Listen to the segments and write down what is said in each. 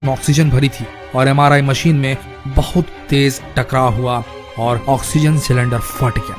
में ऑक्सीजन भरी थी और एमआरआई मशीन में बहुत तेज टकराव हुआ और ऑक्सीजन सिलेंडर फट गया।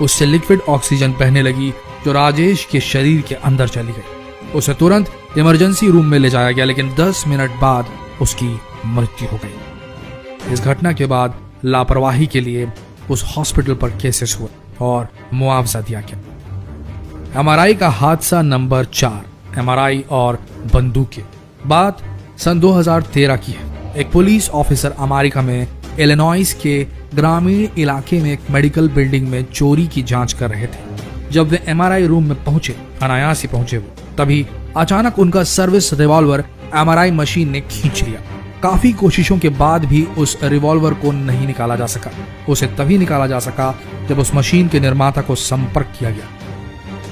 उससे लिक्विड ऑक्सीजन बहने लगी जो राजेश के शरीर के अंदर चली गई। उसे तुरंत इमरजेंसी रूम में ले जाया गया, लेकिन 10 मिनट बाद उसकी मृत्यु हो गई। इस घटना के बाद लापरवाही के लिए उस हॉस्पिटल पर केसेस हुए और मुआवजा दिया गया। एमआरआई का हादसा नंबर 4, एमआरआई और बंदूकें। बात सन 2013 की है। एक पुलिस ऑफिसर अमेरिका में इलिनॉइस के ग्रामीण इलाके में एक मेडिकल बिल्डिंग में चोरी की जांच कर रहे थे। जब वे एमआरआई रूम में पहुंचे, अनायास ही पहुंचे वो, तभी अचानक उनका सर्विस रिवॉल्वर एमआरआई मशीन ने खींच लिया। काफी कोशिशों के बाद भी उस रिवॉल्वर को नहीं निकाला जा सका। उसे तभी निकाला जा सका जब उस मशीन के निर्माता को संपर्क किया गया।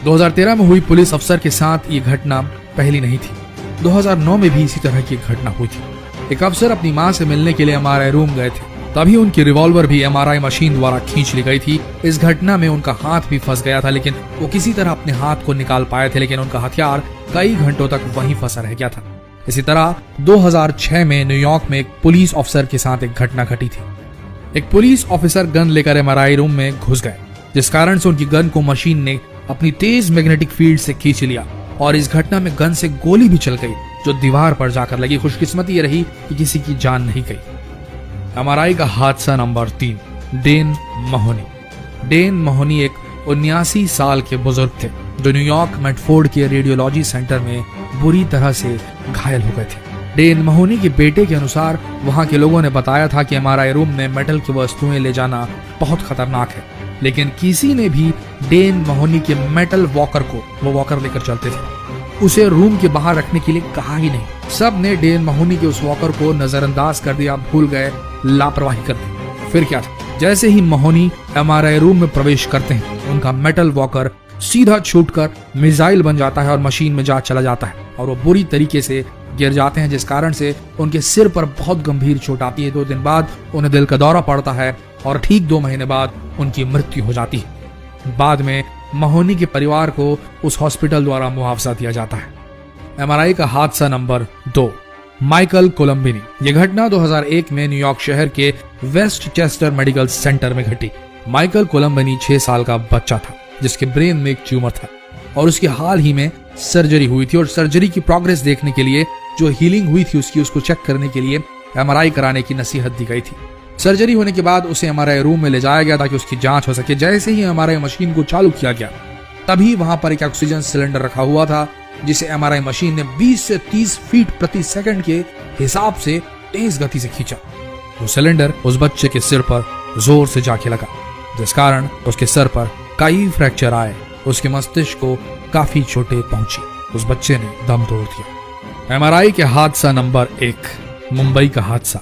2013 में हुई पुलिस अफसर के साथ ये घटना पहली नहीं थी। 2009 में भी इसी तरह की घटना हुई थी। एक अफसर अपनी मां से मिलने के लिए एमआरआई रूम गए थे, तभी उनकी रिवॉल्वर भी एमआरआई मशीन द्वारा खींच ली गई थी। इस घटना में उनका हाथ भी फंस गया था, लेकिन वो किसी तरह अपने हाथ को निकाल पाए थे, लेकिन उनका हथियार कई घंटों तक वहीं फंसा रह गया था। इसी तरह 2006 में न्यूयॉर्क में एक पुलिस ऑफिसर के साथ एक घटना घटी थी। एक पुलिस ऑफिसर गन लेकर एमआरआई रूम में घुस गए, जिस कारण से उनकी गन को मशीन ने अपनी तेज मैग्नेटिक फील्ड से खींच लिया और इस घटना में गन से गोली भी चल गई जो दीवार पर जाकर लगी। खुशकिस्मती ये रही कि किसी की जान नहीं गई। एमआरआई का हादसा नंबर 3, डेन महोनी। डेन महोनी एक 79 साल के बुजुर्ग थे जो न्यूयॉर्क मेडफोर्ड के रेडियोलॉजी सेंटर में बुरी तरह से घायल हो गए थे। डेन महोनी के बेटे के अनुसार वहां के लोगों ने बताया था कि एमआरआई रूम में मेटल की वस्तुएं ले जाना बहुत खतरनाक है, लेकिन किसी ने भी डेन महोनी के मेटल वॉकर को, वो वॉकर लेकर चलते थे, उसे रूम के बाहर रखने के लिए कहा ही नहीं। सब ने डेन महोनी के उस वॉकर को नजरअंदाज कर दिया, भूल गए, लापरवाही कर दी। फिर क्या था, जैसे ही महोनी एमआरआई रूम में प्रवेश करते हैं, उनका मेटल वॉकर सीधा छूटकर मिसाइल बन जाता है और मशीन में जा चला जाता है और वो बुरी तरीके से गिर जाते हैं, जिस कारण से उनके सिर पर बहुत गंभीर चोट आती है। 2 दिन बाद उन्हें दिल का दौरा पड़ता है और ठीक 2 महीने बाद उनकी मृत्यु हो जाती है। बाद में महोनी के परिवार को उस हॉस्पिटल द्वारा मुआवजा दिया जाता है। एमआरआई का हादसा नंबर 2, माइकल कोलंबिनी। यह घटना 2001 में न्यूयॉर्क शहर के वेस्ट चेस्टर मेडिकल सेंटर में घटी। माइकल कोलंबिनी 6 साल का बच्चा था जिसके ब्रेन में एक ट्यूमर था और उसकी हाल ही में सर्जरी हुई थी और सर्जरी की प्रोग्रेस देखने के लिए, जो हीलिंग हुई थी उसको चेक करने के लिए एमआरआई कराने की नसीहत दी गई थी। सर्जरी होने के बाद उसे एमआरआई रूम में ले जाया गया ताकि उसकी जांच हो सके। जैसे ही एमआरआई मशीन को चालू किया गया, तभी वहां पर एक ऑक्सीजन सिलेंडर रखा हुआ था जिसे एमआरआई मशीन ने 20 से 30 फीट प्रति सेकंड के हिसाब से तेज गति से खींचा। वो सिलेंडर उस बच्चे के सिर पर जोर से जाके लगा, जिस कारण उसके सर पर कई फ्रैक्चर आए। उसके मस्तिष्क को काफी चोटें पहुंची। उस बच्चे ने दम तोड़ दिया। एमआरआई के हादसा नंबर 1, मुंबई का हादसा।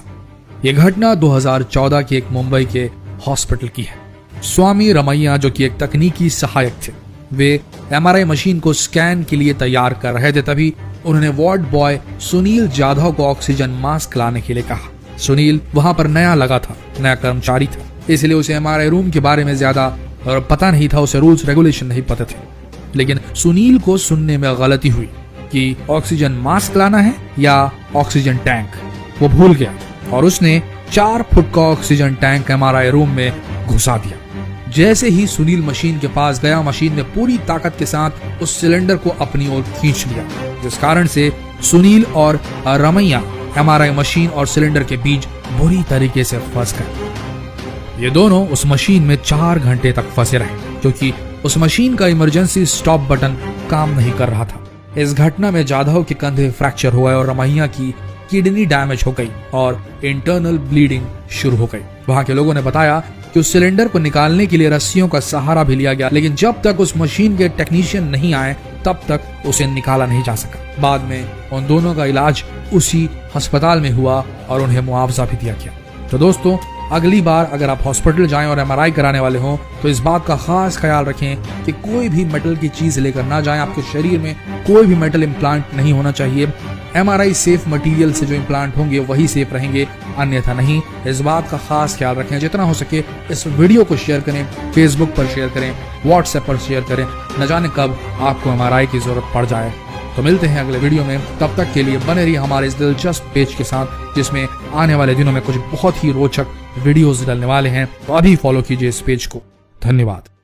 यह घटना 2014 के एक मुंबई के हॉस्पिटल की है। स्वामी रमैया, जो कि एक तकनीकी सहायक थे, वे एमआरआई मशीन को स्कैन के लिए तैयार कर रहे थे, तभी उन्होंने वार्ड बॉय सुनील जाधव को ऑक्सीजन मास्क लाने के लिए कहा। सुनील वहां पर नया लगा था, नया कर्मचारी था, इसलिए उसे एमआरआई रूम के बारे में ज्यादा पता नहीं था, उसे रूल्स रेगुलेशन नहीं पता थे। लेकिन सुनील को सुनने में गलती हुई कि ऑक्सीजन मास्क लाना है या ऑक्सीजन टैंक। वो भूल गया और उसने 4 फुट का ऑक्सीजन टैंक एमआरआई रूम में घुसा दिया। जैसे ही सुनील मशीन के पास गया, मशीन ने पूरी ताकत के साथ उस सिलेंडर को अपनी ओर खींच लिया, जिस कारण से सुनील और रमैया एमआरआई मशीन और सिलेंडर के बीच बुरी तरीके से फंस गए। ये दोनों उस मशीन में 4 घंटे तक फंसे रहे, क्योंकि उस मशीन का इमरजेंसी स्टॉप बटन काम नहीं कर रहा था। इस घटना में जाधव के कंधे फ्रैक्चर हुए और रमैया की किडनी डैमेज हो गई और इंटरनल ब्लीडिंग शुरू हो गई। वहां के लोगों ने बताया कि उस सिलेंडर को निकालने के लिए रस्सियों का सहारा भी लिया गया, लेकिन जब तक उस मशीन के टेक्नीशियन नहीं आए तब तक उसे निकाला नहीं जा सका। बाद में उन दोनों का इलाज उसी अस्पताल में हुआ और उन्हें मुआवजा भी दिया गया। तो दोस्तों, अगली बार अगर आप हॉस्पिटल जाएं और एमआरआई कराने वाले हों तो इस बात का खास ख्याल रखें कि कोई भी मेटल की चीज लेकर ना जाएं। आपके शरीर में कोई भी मेटल इम्प्लांट नहीं होना चाहिए। एमआरआई सेफ मटेरियल से जो इम्प्लांट होंगे वही सेफ रहेंगे, अन्यथा नहीं। इस बात का खास ख्याल रखें। जितना हो सके इस वीडियो को शेयर करें, फेसबुक पर शेयर करें, व्हाट्सएप पर शेयर करें। न जाने कब आपको एमआरआई की जरूरत पड़ जाए। तो मिलते हैं अगले वीडियो में, तब तक के लिए बने रहिए हमारे इस दिलचस्प पेज के साथ, जिसमें आने वाले दिनों में कुछ बहुत ही रोचक वीडियोस डलने वाले हैं। तो अभी फॉलो कीजिए इस पेज को। धन्यवाद।